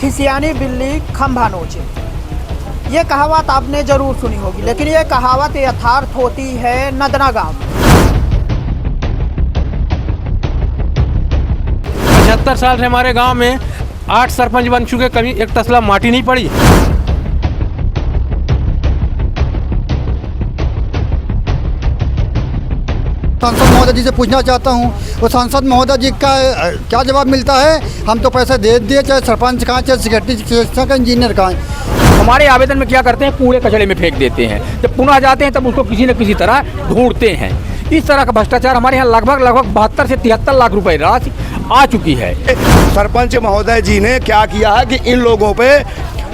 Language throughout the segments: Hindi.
खिसियानी बिल्ली खंभा नोचे। ये कहावत आपने ज़रूर सुनी होगी, लेकिन ये कहावत यथार्थ होती है नदना गांव में। 75 साल से हमारे गांव में 8 सरपंच बन चुके, कभी एक तसला माटी नहीं पड़ी। सांसद महोदय जी से पूछना चाहता हूँ, वो सांसद महोदय जी का क्या जवाब मिलता है? हम तो पैसे दे दिए, चाहे सरपंच कहाँ, चाहे सेक्रेटरी का इंजीनियर कहाँ। हमारे आवेदन में क्या करते हैं, कूड़े कचड़े में फेंक देते हैं। जब पुनः जाते हैं तब उसको किसी न किसी तरह ढूंढते हैं। इस तरह का भ्रष्टाचार हमारे यहाँ लगभग 72 से 73 लाख रुपए राशि आ चुकी है। सरपंच महोदय जी ने क्या किया है कि इन लोगों पे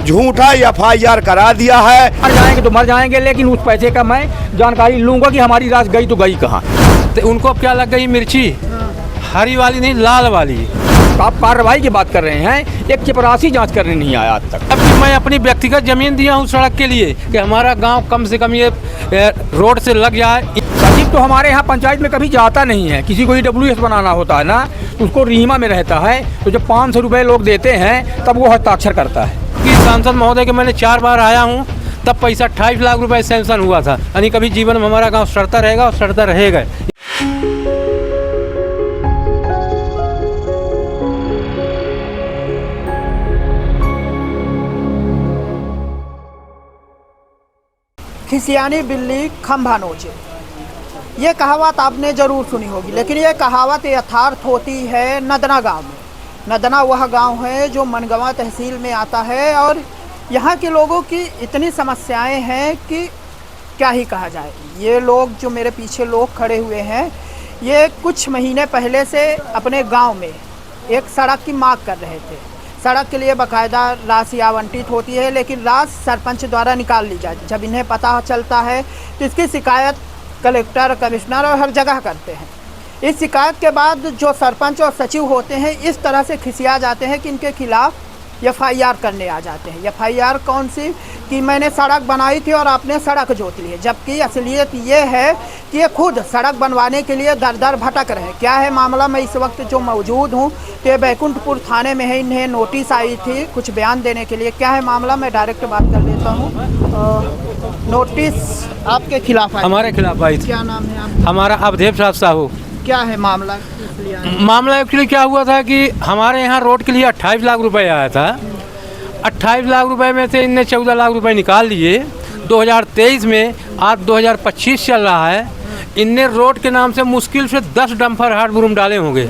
झूठा FIR करा दिया है। मर जाएंगे तो मर जाएंगे, लेकिन उस पैसे का मैं जानकारी लूँगा कि हमारी राशि गई तो गई कहाँ। तो उनको अब क्या लग गई मिर्ची, हरी वाली नहीं लाल वाली। आप कार्रवाई की बात कर रहे हैं, एक चपरासी जांच करने नहीं आया आज तक। अब कि मैं अपनी व्यक्तिगत जमीन दिया हूँ सड़क के लिए कि हमारा गांव कम से कम ये रोड से लग जाए। सचिव तो हमारे यहाँ पंचायत में कभी जाता नहीं है। किसी को EWS बनाना होता है ना, तो उसको रीमा में रहता है, तो जब 500 रुपये लोग देते हैं तब वो हस्ताक्षर करता है। कि सांसद महोदय के मैंने 4 बार आया हूँ, तब पैसा 28 लाख रुपए सैंक्शन हुआ था। यानी कभी जीवन में हमारा गाँव सड़ता रहेगा और सड़ता रहेगा। खिसियानी बिल्ली खंभा नोचे। ये कहावत आपने ज़रूर सुनी होगी, लेकिन ये कहावत यथार्थ होती है नदना गांव में। नदना वह गांव है जो मनगवा तहसील में आता है और यहाँ के लोगों की इतनी समस्याएं हैं कि क्या ही कहा जाए। ये लोग जो मेरे पीछे लोग खड़े हुए हैं, ये कुछ महीने पहले से अपने गांव में एक सड़क की मांग कर रहे थे। सड़क के लिए बाकायदा राशि आवंटित होती है, लेकिन राशि सरपंच द्वारा निकाल ली जाती है। जब इन्हें पता चलता है तो इसकी शिकायत कलेक्टर, कमिश्नर और हर जगह करते हैं। इस शिकायत के बाद जो सरपंच और सचिव होते हैं इस तरह से खिसिया जाते हैं कि इनके खिलाफ FIR करने आ जाते हैं। FIR कौन सी कि मैंने सड़क बनाई थी और आपने सड़क जोत ली है, जबकि असलियत ये है कि ये खुद सड़क बनवाने के लिए दर दर भटक रहे हैं। क्या है मामला, मैं इस वक्त जो मौजूद हूँ तो ये बैकुंठपुर थाने में है। इन्हें नोटिस आई थी कुछ बयान देने के लिए। क्या है मामला, मैं डायरेक्ट बात कर लेता हूँ। नोटिस आपके खिलाफ आई? हमारे खिलाफ आई थी। क्या नाम है आपका? हमारा अवधेव साहू। क्या है मामला? मामला एक्चुअली क्या हुआ था कि हमारे यहाँ रोड के लिए 28 लाख रुपए आया था। 28 लाख रुपए में से इनने 14 लाख रुपए निकाल लिए 2023 में। आज 2025 चल रहा है। इनने रोड के नाम से मुश्किल से 10 डंपर हार्ड ब्रूम डाले होंगे।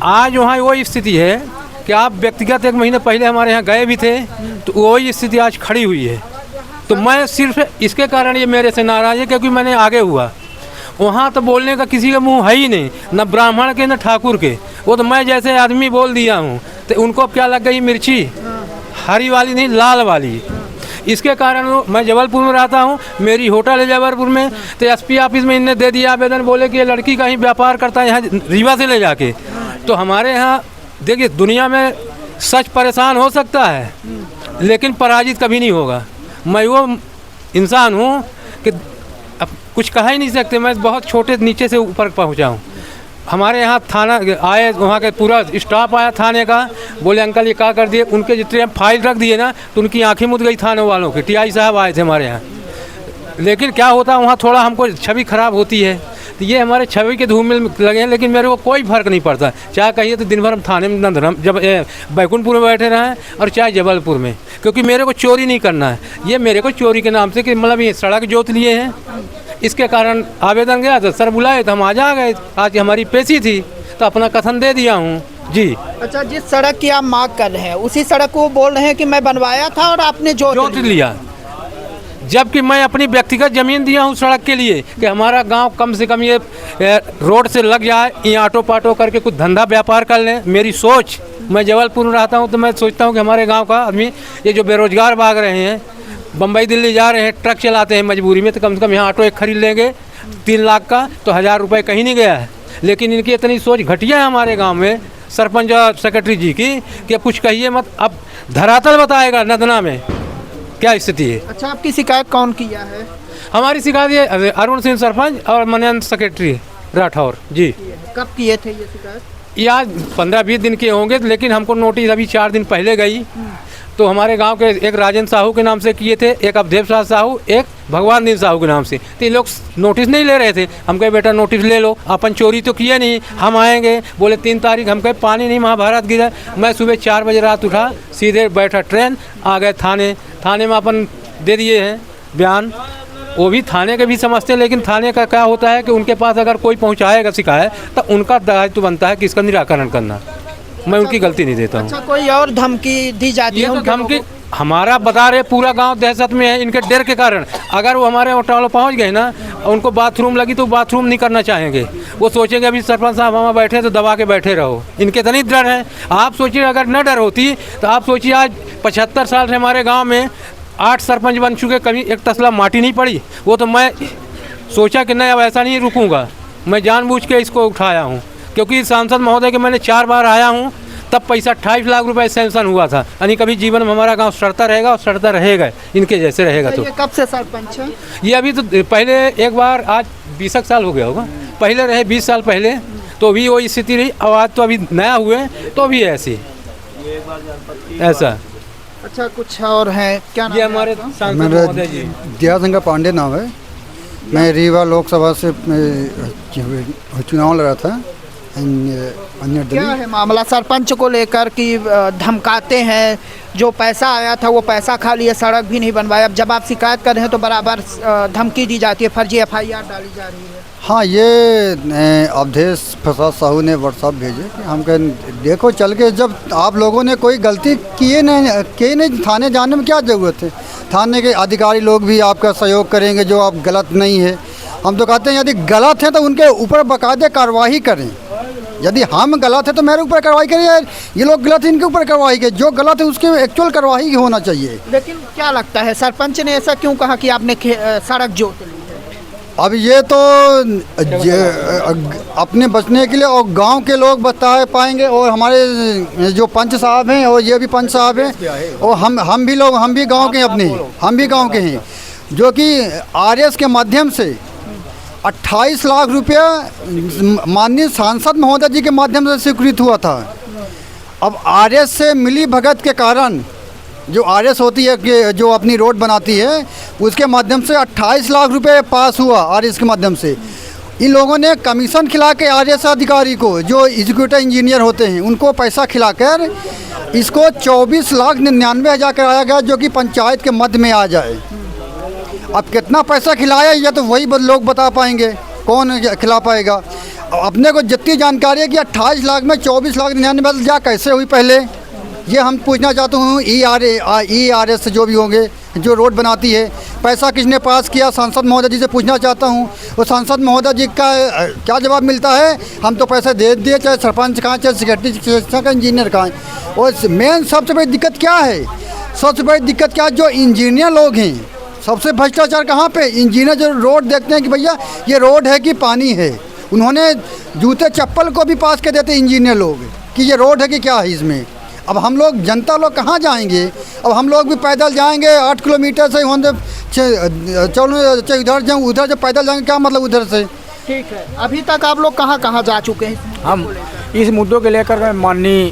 आज वहाँ वही स्थिति है कि आप व्यक्तिगत 1 महीने पहले हमारे यहाँ गए भी थे, तो वही स्थिति आज खड़ी हुई है। तो मैं सिर्फ इसके कारण ये मेरे से नाराज़ है क्योंकि मैंने आगे हुआ। वहाँ तो बोलने का किसी का मुंह है ही नहीं, न ब्राह्मण के न ठाकुर के। वो तो मैं जैसे आदमी बोल दिया हूँ, तो उनको अब क्या लग गई मिर्ची, हरी वाली नहीं लाल वाली। इसके कारण मैं जबलपुर में रहता हूँ, मेरी होटल है जबलपुर में। तो SP ऑफिस में इनने दे दिया आवेदन, बोले कि ये लड़की का ही व्यापार करता है यहाँ रीवा से ले जाके। तो हमारे यहाँ देखिए, दुनिया में सच परेशान हो सकता है लेकिन पराजित कभी नहीं होगा। मैं वो इंसान हूँ कि अब कुछ कह ही नहीं सकते। मैं बहुत छोटे नीचे से ऊपर पहुँचा हूँ। हमारे यहाँ थाना आए, वहाँ के पूरा स्टाफ आया थाने का, बोले अंकल ये क्या कर दिए। उनके जितने फाइल रख दिए ना, तो उनकी आंखें मुद गई थाने वालों की। TI साहब आए थे हमारे यहाँ, लेकिन क्या होता है वहाँ थोड़ा हमको छवि खराब होती है। तो ये हमारे छवि के धूम में लगे हैं, लेकिन मेरे को कोई फ़र्क नहीं पड़ता। चाहे कहिए तो दिन भर हम थाने में जब बैकुंठपुर में बैठे रहें और चाहे जबलपुर में, क्योंकि मेरे को चोरी नहीं करना है। ये मेरे को चोरी के नाम से कि मतलब ये सड़क जोत लिए हैं, इसके कारण आवेदन गया तो सर बुलाए तो हम आ जा गए। आज हमारी पेशी थी तो अपना कथन दे दिया हूँ जी। अच्छा, जिस सड़क की आप मांग कर रहे हैं उसी सड़क को बोल रहे हैं कि मैं बनवाया था और आपने जोत लिया, जबकि मैं अपनी व्यक्तिगत ज़मीन दिया हूँ सड़क के लिए कि हमारा गांव कम से कम ये रोड से लग जाए, ये ऑटो पाटो करके कुछ धंधा व्यापार कर लें। मेरी सोच, मैं जबलपुर में रहता हूँ तो मैं सोचता हूँ कि हमारे गांव का आदमी ये जो बेरोजगार भाग रहे हैं, बम्बई दिल्ली जा रहे हैं, ट्रक चलाते हैं मजबूरी में, तो कम से कम यहाँ ऑटो एक खरीद लेंगे 3 लाख का, तो 1000 रुपये कहीं नहीं गया है। लेकिन इनकी इतनी सोच घटिया है हमारे गाँव में सरपंच और सेक्रेटरी जी की कि अब कुछ कहिए मत। अब धरातल बताएगा नदना में क्या स्थिति है। अच्छा, आपकी शिकायत कौन किया है? हमारी शिकायत ये अरुण सिंह सरपंच और मनन सेक्रेटरी राठौर जी। कब किए थे ये शिकायत? ये आज 15-20 दिन के होंगे, लेकिन हमको नोटिस अभी 4 दिन पहले गई। तो हमारे गांव के एक राजेंद्र साहू के नाम से किए थे, एक अवधेव साहू, एक भगवान दीन साहू के नाम से। तो ये लोग नोटिस नहीं ले रहे थे। हम कहे बेटा नोटिस ले लो, अपन चोरी तो किए नहीं, हम आएंगे। बोले 3 तारीख। हम कहे पानी नहीं, महाभारत गिरा। मैं सुबह 4 बजे रात उठा, सीधे बैठा ट्रेन, आ गए थाने में अपन दे दिए हैं बयान। वो भी थाने के भी समझते हैं, लेकिन थाने का क्या होता है कि उनके पास अगर कोई पहुंचाएगा शिकायत तो उनका दायित्व बनता है कि इसका निराकरण करना। मैं उनकी गलती नहीं देता हूँ। अच्छा, कोई और धमकी दी जाती है? तो धमकी हमारा बता रहे, पूरा गांव दहशत में है इनके डर के कारण। अगर वो हमारे होटल पहुँच गए ना, उनको बाथरूम लगी तो बाथरूम नहीं करना चाहेंगे। वो सोचेंगे अभी सरपंच साहब वहाँ बैठे तो दबा के बैठे रहो। इनके इतनी डर है। आप सोचिए अगर न डर होती तो आप सोचिए आज 75 साल से हमारे गाँव में 8 सरपंच बन चुके, कभी एक तसला माटी नहीं पड़ी। वो तो मैं सोचा कि नहीं अब ऐसा नहीं रुकूंगा, मैं जानबूझ के इसको उठाया हूँ। क्योंकि सांसद महोदय के मैंने 4 बार आया हूँ, तब पैसा 28 लाख रुपए सैंक्शन हुआ था। यानी कभी जीवन में हमारा गांव सड़ता रहेगा और सड़ता रहेगा, इनके जैसे रहेगा। तो ये कब से सरपंच है? ये अभी तो पहले एक बार, आज 20 साल हो गया होगा, पहले रहे 20 साल पहले, तो भी वही स्थिति रही। आवाज़ तो अभी नया हुए तो भी ऐसी ऐसा। अच्छा, कुछ और है क्या नाम ये है हमारे आपका? सांसद मेरा महोदय जी। दयाशंकर पांडे नाम है। मैं रीवा लोकसभा से चुनाव लड़ा था। क्या है मामला सरपंच को लेकर कि धमकाते हैं? जो पैसा आया था वो पैसा खा लिए, सड़क भी नहीं बनवाया। अब जब आप शिकायत कर रहे हैं तो बराबर धमकी दी जाती है, फर्जी FIR डाली जा रही है। हाँ, ये अवधेश प्रसाद साहू ने व्हाट्सअप भेजे कि हम कह देखो चल के, जब आप लोगों ने कोई गलती किए नहीं थाने जाने में क्या ज़रूरत है? थाने के अधिकारी लोग भी आपका सहयोग करेंगे जो आप गलत नहीं है। हम तो कहते हैं यदि गलत है तो उनके ऊपर बाकायदे कार्रवाई करें। यदि हम गलत है तो मेरे ऊपर कार्रवाई करिए, ये लोग गलत है इनके ऊपर कार्रवाई करें। जो गलत है उसके एक्चुअल कार्रवाई होना चाहिए। लेकिन क्या लगता है सरपंच ने ऐसा क्यों कहा कि आपने सड़क जोत ली है? अब ये तो अपने बचने के लिए और गांव के लोग बता पाएंगे, और हमारे जो पंच साहब हैं और ये भी पंच साहब हैं, और हम भी गांव के हैं अपने, हम भी गांव के हैं, जो कि RS के माध्यम से 28 लाख रुपया माननीय सांसद महोदय जी के माध्यम से स्वीकृत हुआ था। अब RS से मिली भगत के कारण, जो RS होती है कि जो अपनी रोड बनाती है, उसके माध्यम से 28 लाख रुपए पास हुआ RS के माध्यम से। इन लोगों ने कमीशन खिला के RS अधिकारी को, जो एग्जीक्यूटिव इंजीनियर होते हैं, उनको पैसा खिलाकर इसको 24,99,000 कराया गया, जो कि पंचायत के मध्य में आ जाए। अब कितना पैसा खिलाया ये तो वही लोग बता पाएंगे, कौन खिला पाएगा। अपने को जितनी जानकारी है कि 28 लाख में 24,99,000 कैसे हुई पहले, ये हम पूछना चाहता हूँ। ERS से जो भी होंगे, जो रोड बनाती है, पैसा किसने पास किया, सांसद महोदय जी से पूछना चाहता हूँ। और सांसद महोदय जी का क्या जवाब मिलता है? हम तो पैसे दे दिए, चाहे सरपंच कहाँ, चाहे सेक्रेटरी का इंजीनियर कहाँ। और मेन सबसे बड़ी दिक्कत क्या है? सबसे बड़ी दिक्कत क्या है? जो इंजीनियर लोग हैं, सबसे भ्रष्टाचार कहाँ पे? इंजीनियर जो रोड देखते हैं कि भैया ये रोड है कि पानी है, उन्होंने जूते चप्पल को भी पास कर देते इंजीनियर लोग कि ये रोड है कि क्या है इसमें। अब हम लोग जनता लोग कहाँ जाएंगे? अब हम लोग भी पैदल जाएंगे 8 किलोमीटर से, चलो चाहे इधर जाऊँ उधर से पैदल जाएंगे, क्या मतलब उधर से? ठीक है, अभी तक आप लोग कहाँ जा चुके हैं? हम इस मुद्दों के लेकर माननीय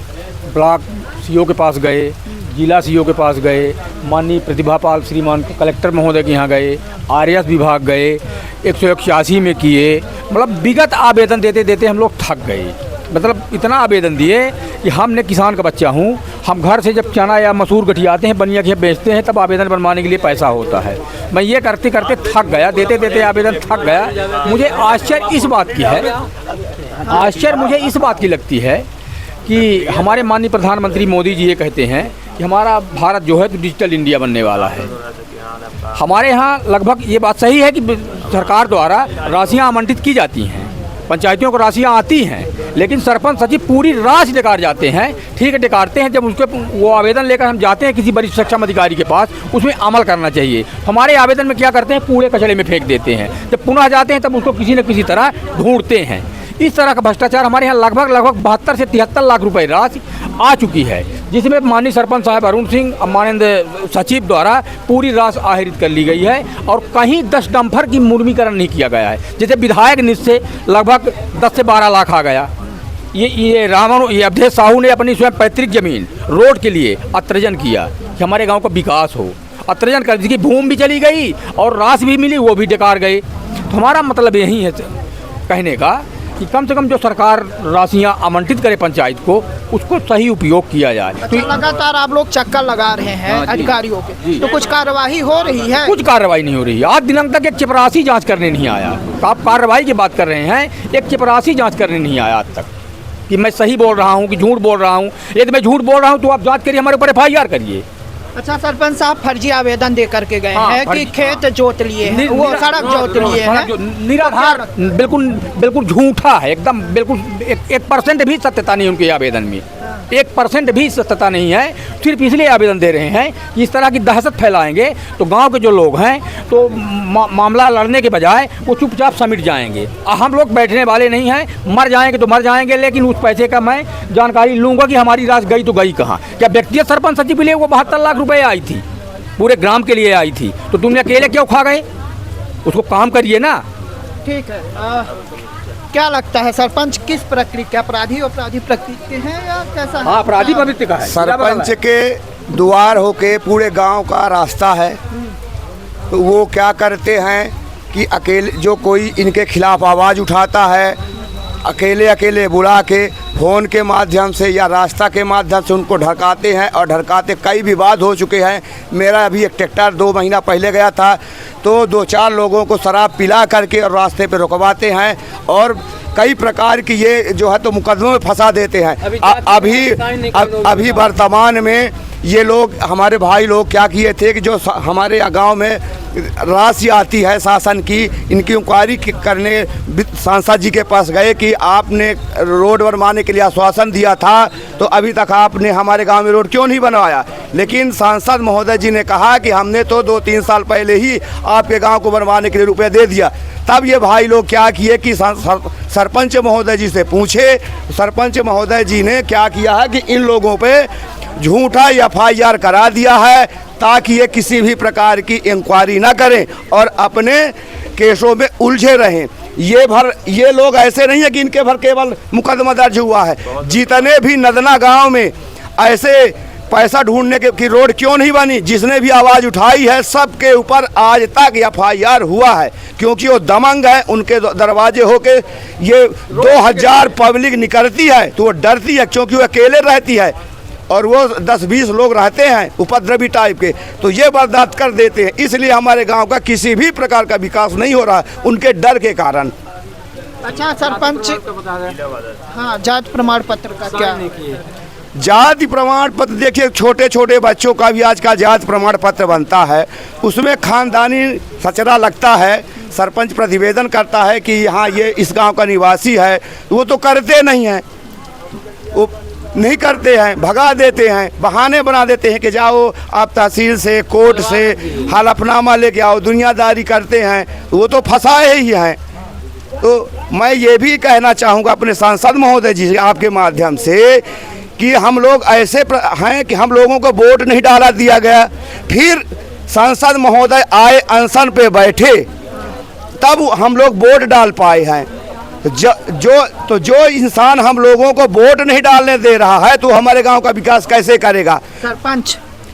ब्लॉक CO के पास गए, जिला CO के पास गए, माननीय प्रतिभा पाल श्रीमान कलेक्टर महोदय के यहाँ गए, RS विभाग गए, 181 में किए। मतलब विगत आवेदन देते देते हम लोग थक गए। मतलब इतना आवेदन दिए कि हमने किसान का बच्चा हूँ, हम घर से जब चना या मसूर गठियाते हैं, बनिया के बेचते हैं, तब आवेदन बनवाने के लिए पैसा होता है। मैं ये करते करते थक गया, देते देते आवेदन थक गया। मुझे आश्चर्य इस बात की है, मुझे इस बात की लगती है कि हमारे माननीय प्रधानमंत्री मोदी जी ये कहते हैं कि हमारा भारत जो है तो डिजिटल इंडिया बनने वाला है। हमारे यहाँ लगभग ये बात सही है कि सरकार द्वारा राशियाँ आवंटित की जाती हैं, पंचायतियों को राशियाँ आती हैं, लेकिन सरपंच सचिव पूरी राशि डिकार जाते हैं। ठीक है, डिकारते हैं, जब उसके वो आवेदन लेकर हम जाते हैं किसी वरिष्ठ सक्षम अधिकारी के पास, उसमें अमल करना चाहिए। हमारे आवेदन में क्या करते हैं? कूड़े कचड़े में फेंक देते हैं। जब पुनः जाते हैं तब उसको किसी न किसी तरह ढूंढते हैं। इस तरह का भ्रष्टाचार हमारे यहाँ लगभग 72 से 73 लाख रुपए राशि आ चुकी है, जिसमें माननीय सरपंच साहब अरुण सिंह माननीय सचिव द्वारा पूरी राशि आहरित कर ली गई है, और कहीं 10 डंपर की मुर्मीकरण नहीं किया गया है। जैसे विधायक निधि से लगभग 10 से 12 लाख आ गया, ये ये अवधेश साहू ने अपनी स्वयं पैतृक जमीन रोड के लिए अत्रजन किया कि हमारे गांव का विकास हो। अत्रजन कर जिसकी भूमि भी चली गई और राशि भी मिली, वो भी बेकार गए। तो हमारा मतलब यही है कहने का कि कम से कम जो सरकार राशियां आवंटित करे पंचायत को, उसको सही उपयोग किया जाए। अच्छा, लगातार आप लोग चक्कर लगा रहे हैं हाँ, अधिकारियों के, तो कुछ कार्रवाई हो रही है? कुछ कार्रवाई नहीं हो रही है। आज दिनांक तक एक चपरासी जांच करने नहीं आया। आप कार्रवाई की बात कर रहे हैं, एक चपरासी जांच करने नहीं आया आज तक कि मैं सही बोल रहा हूँ कि झूठ बोल रहा हूँ। यदि मैं झूठ बोल रहा हूँ तो आप जांच करिए, हमारे ऊपर FIR करिए। अच्छा सरपंच साहब, फर्जी आवेदन दे करके गए हाँ, हैं कि खेत जोत लिए हैं, वो सड़क जोत लिए हैं। निराधार, बिल्कुल झूठा है एकदम। बिल्कुल 1% भी सत्यता नहीं उनके आवेदन में, 1% भी सत्यता नहीं है। सिर्फ इसलिए आवेदन दे रहे हैं कि इस तरह की दहशत फैलाएंगे तो गांव के जो लोग हैं तो मामला लड़ने के बजाय वो चुपचाप समिट जाएंगे। हम लोग बैठने वाले नहीं हैं, मर जाएंगे तो मर जाएंगे, लेकिन उस पैसे का मैं जानकारी लूँगा कि हमारी राशि गई तो गई कहाँ। क्या व्यक्तिगत सरपंच सचिव के लिए वो 72 लाख रुपए आई थी, पूरे ग्राम के लिए आई थी, तो तुमने अकेले क्यों खा गए? उसको काम करिए ना। ठीक है, क्या लगता है सरपंच किस प्रकृति के, अपराधी प्रकृति के हैं या कैसा है? हाँ, अपराधी प्रवृत्ति का है। सरपंच के द्वार होके पूरे गांव का रास्ता है, तो वो क्या करते हैं कि अकेले जो कोई इनके खिलाफ आवाज़ उठाता है, अकेले बुला के फ़ोन के माध्यम से या रास्ता के माध्यम से उनको ढकाते हैं, और ढकाते कई विवाद हो चुके हैं। मेरा अभी एक ट्रैक्टर 2 महीना पहले गया था, तो 2-4 लोगों को शराब पिला करके और रास्ते पे रुकवाते हैं, और कई प्रकार की ये जो है तो मुकदमों में फंसा देते हैं। अभी वर्तमान में ये लोग, हमारे भाई लोग क्या किए थे कि जो हमारे गांव में राशि आती है शासन की, इनकी इंक्वायरी करने सांसद जी के पास गए कि आपने रोड बनवाने के लिए आश्वासन दिया था, तो अभी तक आपने हमारे गांव में रोड क्यों नहीं बनवाया? लेकिन सांसद महोदय जी ने कहा कि हमने तो 2-3 साल पहले ही आपके गांव को बनवाने के लिए रुपये दे दिया। तब ये भाई लोग क्या किए कि सरपंच महोदय जी से पूछे। सरपंच महोदय जी ने क्या किया है कि इन लोगों पे झूठा FIR करा दिया है, ताकि ये किसी भी प्रकार की इंक्वायरी ना करें और अपने केसों में उलझे रहें। ये लोग ऐसे नहीं है कि इनके भर केवल मुकदमा दर्ज हुआ है। जितने भी नदना गांव में ऐसे पैसा ढूंढने की रोड क्यों नहीं बनी, जिसने भी आवाज़ उठाई है, सबके ऊपर आज तक FIR हुआ है, क्योंकि वो दमंग है। उनके दरवाजे होके ये 2000 पब्लिक निकलती है तो वो डरती है, क्योंकि वो अकेले रहती है और वो 10-20 लोग रहते हैं उपद्रवी टाइप के, तो ये बर्दाश्त कर देते हैं। इसलिए हमारे गांव का किसी भी प्रकार का विकास नहीं हो रहा उनके डर के कारण। अच्छा सरपंच, हाँ, जाति प्रमाण पत्र का क्या? जाति प्रमाण पत्र देखिए, छोटे छोटे बच्चों का भी आज का जाति प्रमाण पत्र बनता है, उसमें खानदानी सचरा लगता है। सरपंच प्रतिवेदन करता है कि हाँ ये इस गांव का निवासी है, वो तो करते नहीं हैं, वो नहीं करते हैं, भगा देते हैं, बहाने बना देते हैं कि जाओ आप तहसील से, कोर्ट से हलफनामा लेके आओ, दुनियादारी करते हैं, वो तो फंसाए ही हैं। तो मैं ये भी कहना चाहूँगा अपने सांसद महोदय जी आपके माध्यम से कि हम लोग ऐसे हैं कि हम लोगों को वोट नहीं डाला दिया गया, फिर सांसद महोदय आए अनशन पे बैठे, तब हम लोग वोट डाल पाए हैं। जो इंसान हम लोगों को वोट नहीं डालने दे रहा है तो हमारे गांव का विकास कैसे करेगा?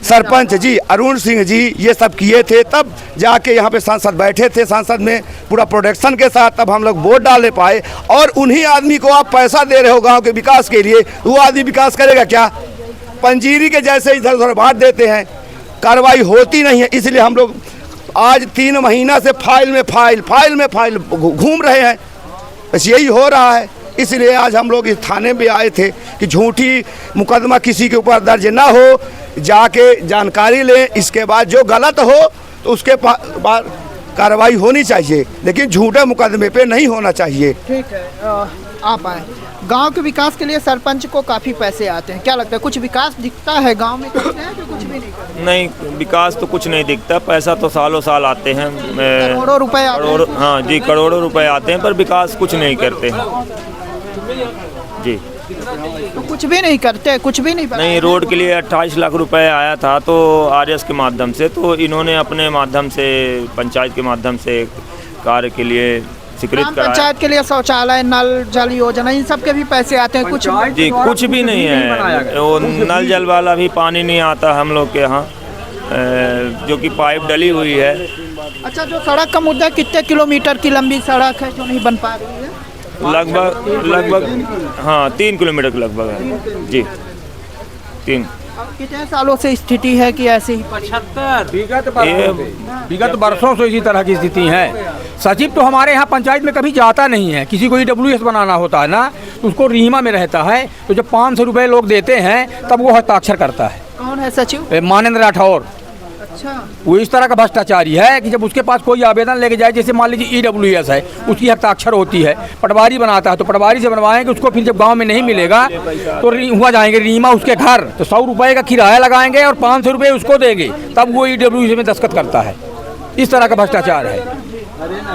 सरपंच जी अरुण सिंह जी ये सब किए थे, तब जाके यहाँ पे सांसद बैठे थे, सांसद में पूरा प्रोटेक्शन के साथ, तब हम लोग वोट डालने पाए। और उन्हीं आदमी को आप पैसा दे रहे हो गांव के विकास के लिए, वो आदमी विकास करेगा क्या? पंजीरी के जैसे इधर उधर बांट देते हैं, कार्रवाई होती नहीं है। इसलिए हम लोग आज 3 महीना से फाइल में फाइल घूम रहे हैं, बस यही हो रहा है। इसलिए आज हम लोग इस थाने में आए थे कि झूठी मुकदमा किसी के ऊपर दर्ज ना हो, जाके जानकारी लें, इसके बाद जो गलत हो तो उसके बाद कार्रवाई होनी चाहिए, लेकिन झूठे मुकदमे पे नहीं होना चाहिए। ठीक है, आप आए। गांव के विकास के लिए सरपंच को काफ़ी पैसे आते हैं, क्या लगता है कुछ विकास दिखता है गांव में? कुछ भी नहीं, विकास तो कुछ नहीं दिखता, पैसा तो सालों साल आते हैं, करोड़ों रुपए आते हैं। हाँ जी, करोड़ों रुपए आते हैं, पर विकास कुछ नहीं करते जी। तो कुछ भी नहीं करते, कुछ भी नहीं रोड के लिए 28 लाख रुपए आया था तो आरएस के माध्यम से, तो इन्होंने अपने माध्यम से, पंचायत के माध्यम से कार्य के लिए स्वीकृत ग्राम कराया। पंचायत के लिए शौचालय, नल जल योजना, इन सब के भी पैसे आते हैं कुछ? जी कुछ भी नहीं है, वो नल जल वाला भी पानी नहीं आता हम लोग के यहाँ, जो कि पाइप डली हुई है। अच्छा, जो सड़क का मुद्दा, कितने किलोमीटर की लंबी सड़क है जो नहीं बन पा रही है? लगभग हाँ 3 किलोमीटर के लगभग है जी, 3। अब कितने सालों से स्थिति है कि ऐसे ही? 75 विगत वर्षों से इसी तरह की स्थिति है। सचिव तो हमारे यहाँ पंचायत में कभी जाता नहीं है। किसी को EWS बनाना होता है ना, तो उसको रीमा में रहता है, तो जब 500 रुपये लोग देते हैं तब वो हस्ताक्षर करता है। कौन है सचिव? मानेंद्र राठौर। अच्छा, वो इस तरह का भ्रष्टाचारी है कि जब उसके पास कोई आवेदन लेके जाए, जैसे मान लीजिए EWS है, उसकी हस्ताक्षर होती है, पटवारी बनाता है, तो पटवारी से बनवाएंगे उसको, फिर जब गांव में नहीं मिलेगा तो हुआ जाएंगे रीमा उसके घर, तो 100 रुपये का किराया लगाएंगे और 500 रुपये उसको देंगे, तब वो EWS में दस्तखत करता है। इस तरह का भ्रष्टाचार है।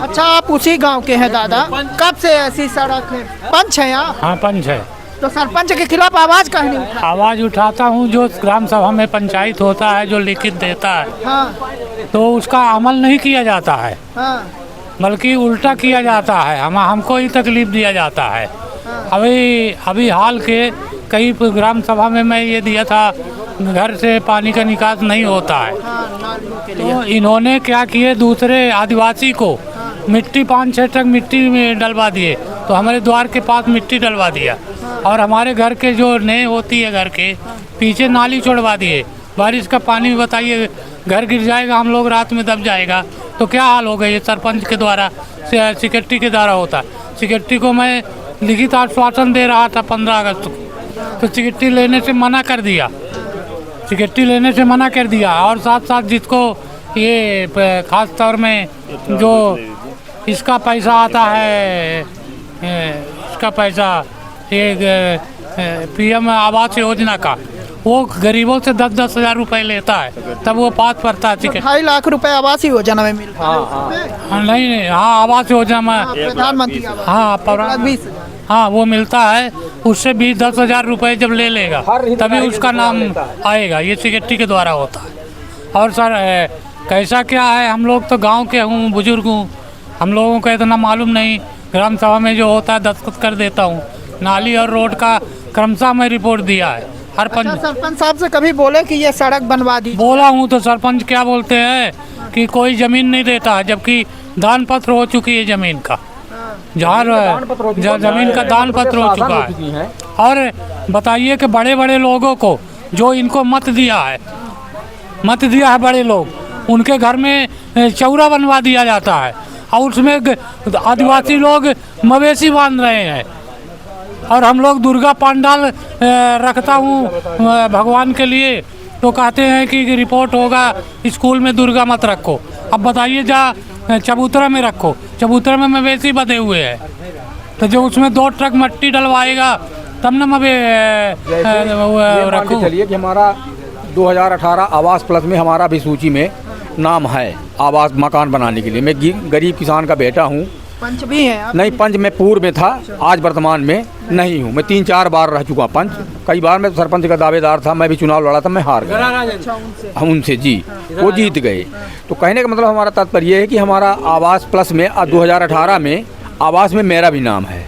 अच्छा, आप उसी गांव के हैं दादा? कब से ऐसी सड़क है? पंच है यहाँ? हाँ पंच है। तो सरपंच के खिलाफ आवाज काहे नहीं उठा? आवाज़ उठाता हूँ, जो ग्राम सभा में पंचायत होता है, जो लिखित देता है, हाँ तो उसका अमल नहीं किया जाता है, हाँ बल्कि उल्टा किया जाता है। हमको ही तकलीफ दिया जाता है। अभी हाल के कई ग्राम सभा में मैं ये दिया था, घर से पानी का निकास नहीं होता है, तो इन्होंने क्या किए, दूसरे आदिवासी को मिट्टी 5-6 ट्रक मिट्टी में डलवा दिए, तो हमारे द्वार के पास मिट्टी डलवा दिया, और हमारे घर के जो नए होती है घर के पीछे नाली छोड़वा दिए। बारिश का पानी बताइए, घर गिर जाएगा, हम लोग रात में दब जाएगा, तो क्या हाल होगा। ये सरपंच के द्वारा, सेक्रेटरी के द्वारा होता है। सेक्रेटरी को मैं लिखित आश्वासन दे रहा था 15 अगस्त को, तो सेक्रेटरी लेने से मना कर दिया। सेक्रेटरी लेने से मना कर दिया, और साथ साथ जिसको ये खास तौर में जो इसका पैसा आता है, इसका पैसा ये PM आवास योजना का, वो गरीबों से 10-10 हज़ार रुपये लेता है, तब वो पास पड़ता है। 2.5 लाख रुपए आवास योजना में मिल रहा है। नहीं, हाँ आवास योजना में, प्रधानमंत्री आवास, हाँ 20 हाँ वो मिलता है, उससे भी 10 हज़ार रुपये जब ले लेगा तभी उसका नाम आएगा। ये सेक्रेटरी के द्वारा होता है। और सर कैसा क्या है, हम लोग तो गांव के हूँ, बुजुर्ग हूँ, हम लोगों को इतना मालूम नहीं। ग्राम सभा में जो होता है दस्तखत कर देता हूँ। नाली और रोड का क्रमशः में रिपोर्ट दिया है हर अच्छा, सरपंच साहब से कभी बोले कि ये सड़क बनवा दी? बोला हूँ, तो सरपंच क्या बोलते हैं कि कोई ज़मीन नहीं देता है, जबकि दान पत्र हो चुकी है ज़मीन का, जहाँ ज़मीन का दान पत्र हो चुका है। और बताइए कि बड़े बड़े लोगों को जो इनको मत दिया है बड़े लोग, उनके घर में चौरा बनवा दिया जाता है, और उसमें आदिवासी लोग मवेशी बांध रहे हैं। और हम लोग दुर्गा पंडाल रखता हूँ भगवान के लिए, तो कहते हैं कि रिपोर्ट होगा स्कूल में दुर्गा मत रखो। अब बताइए, जा चबूतरा में रखो, चबूतरा में मवेशी बंधे हुए हैं, तो जो उसमें 2 ट्रक मिट्टी डलवाएगा तब न रखो। चलिए कि हमारा 2018 आवास प्लस में हमारा भी सूची में नाम है, आवास मकान बनाने के लिए। मैं गरीब किसान का बेटा हूँ। पंच भी हैं आप? नहीं, पंच मैं पूर्व में था, आज वर्तमान में नहीं हूँ। मैं 3-4 बार रह चुका पंच। कई बार मैं सरपंच का दावेदार था, मैं भी चुनाव लड़ा था, मैं हार गया हम उनसे जी, वो जीत गए। तो कहने का मतलब हमारा तात्पर्य है कि हमारा आवास प्लस में 2018 में आवास में मेरा भी नाम है।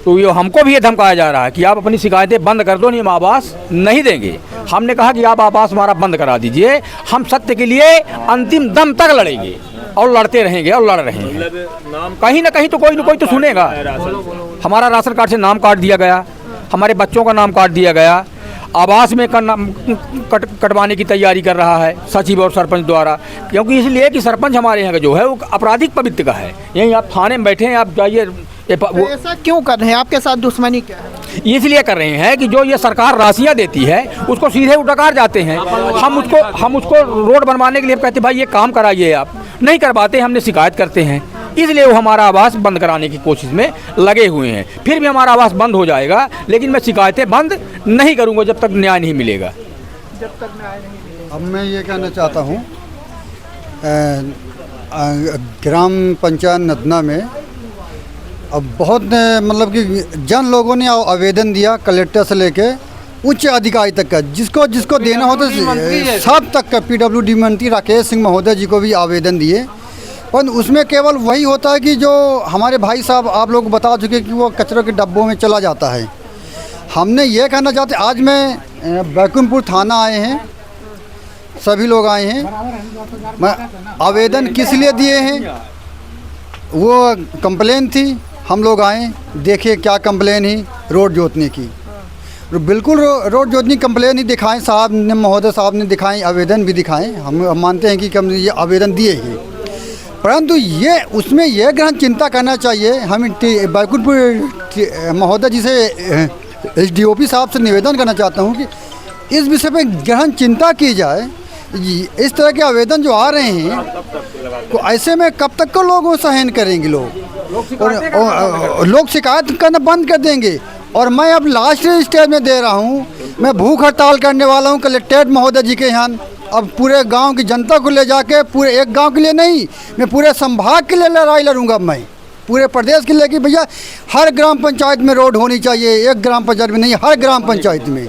तो ये हमको भी ये धमकाया जा रहा है कि आप अपनी शिकायतें बंद कर दो, नहीं हम आवास नहीं देंगे। हमने कहा कि आप आवास हमारा बंद करा दीजिए, हम सत्य के लिए अंतिम दम तक लड़ेंगे और लड़ते रहेंगे और लड़ रहे हैं। कहीं ना कहीं तो कोई ना कोई तो सुनेगा। हमारा राशन कार्ड से नाम काट दिया गया, हमारे बच्चों का नाम काट दिया गया, आवास में कटवाने की तैयारी कर रहा है सचिव और सरपंच द्वारा, क्योंकि इसलिए कि सरपंच हमारे यहाँ का जो है वो आपराधिक पवित्र का है। यहीं आप थाने में बैठे हैं, आप जाइए। ऐसा क्यों कर रहे हैं? आपके साथ दुश्मनी क्या है? इसलिए कर रहे हैं कि जो ये सरकार राशियाँ देती है उसको सीधे उठकार जाते हैं। हम उसको रोड बनवाने के लिए कहते भाई ये काम कराइए, आप नहीं करवाते, हमने शिकायत करते हैं। इसलिए वो हमारा आवास बंद कराने की कोशिश में लगे हुए हैं। फिर भी हमारा आवास बंद हो जाएगा, लेकिन मैं शिकायतें बंद नहीं करूँगा जब तक न्याय नहीं मिलेगा। अब मैं ये कहना चाहता हूँ, ग्राम पंचायत नदना में अब बहुत मतलब कि जन लोगों ने आवेदन दिया, कलेक्टर से लेके उच्च अधिकारी तक का, जिसको जिसको देना होता सब तक का। PWD मंत्री राकेश सिंह महोदय जी को भी आवेदन दिए, पर उसमें केवल वही होता है कि जो हमारे भाई साहब आप लोग बता चुके कि वो कचरों के डब्बों में चला जाता है। हमने ये कहना चाहते, आज मैं बैकुंठपुर थाना आए हैं, सभी लोग आए हैं। मैं आवेदन किस लिए दिए हैं, वो कंप्लेन थी, हम लोग आए देखे क्या कंप्लेन ही रोड जोतने की। बिल्कुल रोड जोतनी कंप्लेन ही दिखाएं साहब ने, महोदय साहब ने दिखाएं, आवेदन भी दिखाएं। हम मानते हैं कि कम ये आवेदन दिए ही, परंतु ये उसमें यह गहन चिंता करना चाहिए। हम बैकुंठपुर महोदय जी से SDOP साहब से निवेदन करना चाहता हूँ कि इस विषय पे गहन चिंता की जाए। इस तरह के आवेदन जो आ रहे हैं तो ऐसे में कब तक को लोग सहन करेंगे, लोग शिकायत करना बंद कर देंगे। और मैं अब लास्ट स्टेज में दे रहा हूँ, मैं भूख हड़ताल करने वाला हूँ कलेक्ट्रेट महोदय जी के यहाँ। अब पूरे गांव की जनता को ले जाके, पूरे एक गांव के लिए नहीं, मैं पूरे संभाग के लिए लड़ाई लड़ूंगा, मैं पूरे प्रदेश के लिए कि भैया हर ग्राम पंचायत में रोड होनी चाहिए, एक ग्राम पंचायत में नहीं, हर ग्राम पंचायत में,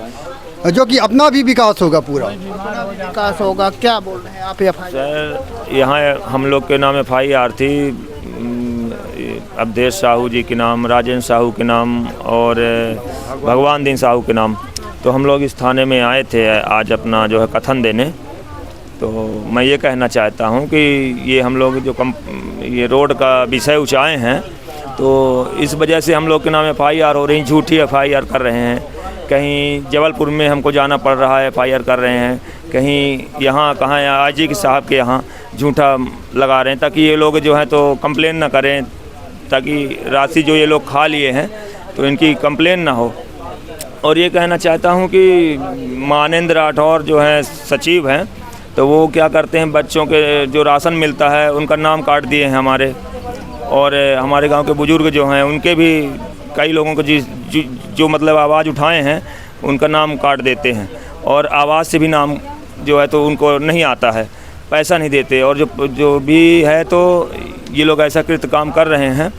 जो कि अपना भी विकास होगा, पूरा विकास होगा। क्या बोल रहे हैं आप? सर यहाँ हम लोग के नाम FIR थी, अवधेश साहू जी के नाम, राजेंद्र साहू के नाम और भगवान दीन साहू के नाम। तो हम लोग इस थाने में आए थे आज अपना जो है कथन देने। तो मैं ये कहना चाहता हूँ कि ये हम लोग जो ये रोड का विषय उठाए हैं, तो इस वजह से हम लोग के नाम FIR हो रही, झूठी FIR कर रहे हैं। कहीं जबलपुर में हमको जाना पड़ रहा है, FIR कर रहे हैं, कहीं यहाँ कहाँ IG साहब के यहाँ झूठा लगा रहे हैं, ताकि ये लोग जो हैं तो कंप्लेन ना करें, ताकि राशि जो ये लोग खा लिए हैं तो इनकी कंप्लेन ना हो। और ये कहना चाहता हूँ कि मानेंद्र राठौर जो हैं सचिव हैं, तो वो क्या करते हैं, बच्चों के जो राशन मिलता है उनका नाम काट दिए हैं हमारे, और हमारे गांव के बुजुर्ग जो हैं उनके भी कई लोगों को जो मतलब आवाज़ उठाए हैं उनका नाम काट देते हैं, और आवाज़ से भी नाम जो है तो उनको नहीं आता है, पैसा नहीं देते। और जो भी है तो ये लोग ऐसा कृत काम कर रहे हैं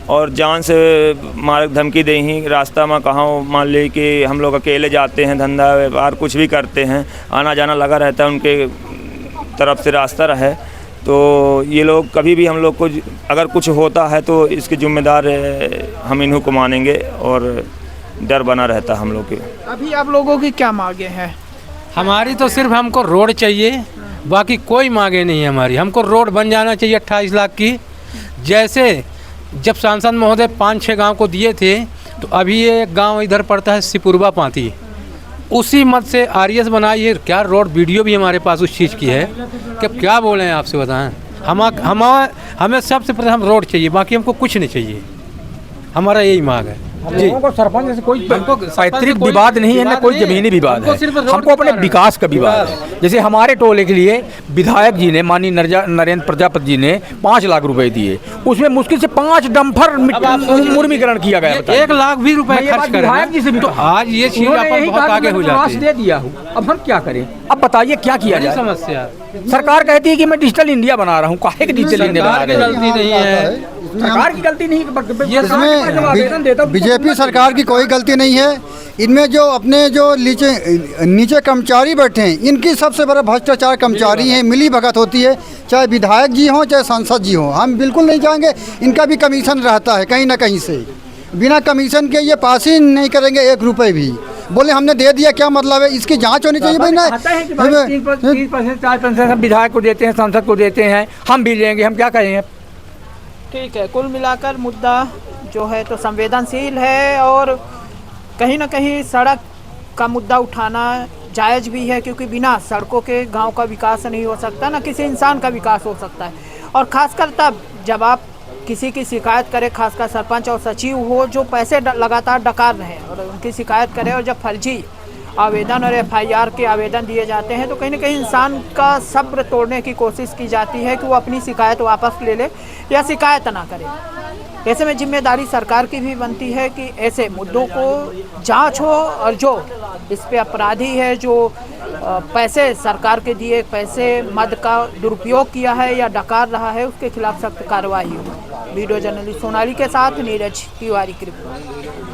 और जान से मारक धमकी दे ही रास्ता में कहाँ मान ले कि हम लोग अकेले जाते हैं, धंधा व्यापार कुछ भी करते हैं, आना जाना लगा रहता है, उनके तरफ से रास्ता रहे तो ये लोग कभी भी हम लोग को अगर कुछ होता है तो इसके जिम्मेदार हम इन्हों को मानेंगे और डर बना रहता है हम लोग के। अभी आप लोगों की क्या मांगे हैं? हमारी तो सिर्फ हमको रोड चाहिए, बाकी कोई मांगे नहीं है हमारी। हमको रोड बन जाना चाहिए 28 लाख की। जैसे जब सांसद महोदय 5-6 गांव को दिए थे, तो अभी ये एक गांव इधर पड़ता है सिपुरबा पांती, उसी मत से RS बनाई है। क्या रोड वीडियो भी हमारे पास उस चीज़ की है कि क्या बोलें आपसे बताएं। हमें सबसे प्रथम रोड चाहिए, बाकी हमको कुछ नहीं चाहिए। हमारा यही मांग है। लोगों को सरपंच से कोई पैतृक विवाद नहीं है, ना कोई जमीनी विवाद है, हमको अपने विकास का विवाद है। जैसे हमारे टोले के लिए विधायक जी ने, माननीय नरेंद्र प्रजापति जी ने 5 लाख रुपए दिए, उसमें मुश्किल से 5 डंपर मुर्मीकरण किया गया। 1 लाख भी रुपए खर्च करें विधायक जी से भी, तो आज ये चीज बहुत आगे हो जाती है। दे दिया हूँ, अब हम क्या करें? अब बताइए क्या किया जाए? समस्या सरकार कहती है कि मैं डिजिटल इंडिया बना रहा हूँ, काहे कि डिजिटल इंडिया बना रहे हैं? गलती नहीं है, सरकार की गलती नहीं है, इसमें बीजेपी सरकार की कोई गलती नहीं है। इनमें जो अपने जो नीचे कर्मचारी बैठे हैं, इनकी सबसे बड़ा भ्रष्टाचार कर्मचारी हैं, मिली भगत होती है, चाहे विधायक जी हों चाहे सांसद जी हों। हम बिल्कुल नहीं चाहेंगे, इनका भी कमीशन रहता है कहीं ना कहीं से, बिना कमीशन के ये पास ही नहीं करेंगे 1 रुपये भी। बोले हमने दे दिया, क्या मतलब है? इसकी जांच होनी चाहिए भाई। ना 3% 4% विधायक को देते हैं, सांसद को देते हैं, हम भी लेंगे, हम क्या करेंगे? ठीक है, कुल मिलाकर मुद्दा जो है तो संवेदनशील है और कहीं ना कहीं सड़क का मुद्दा उठाना जायज़ भी है, क्योंकि बिना सड़कों के गांव का विकास नहीं हो सकता, ना किसी इंसान का विकास हो सकता है। और ख़ासकर तब जब आप किसी की शिकायत करें, खासकर सरपंच और सचिव हो जो पैसे लगातार डकार रहे हैं और उनकी शिकायत करें, और जब फर्जी आवेदन और FIR के आवेदन दिए जाते हैं तो कहीं ना कहीं इंसान का सब्र तोड़ने की कोशिश की जाती है कि वो अपनी शिकायत वापस ले ले या शिकायत ना करे। ऐसे में जिम्मेदारी सरकार की भी बनती है कि ऐसे मुद्दों को जांच हो और जो इस पे अपराधी है, जो पैसे सरकार के दिए पैसे मद का दुरुपयोग किया है या डकार रहा है, उसके खिलाफ सख्त कार्रवाई हो। वीडियो जर्नलिस्ट सोनाली के साथ नीरज तिवारी की रिपोर्ट।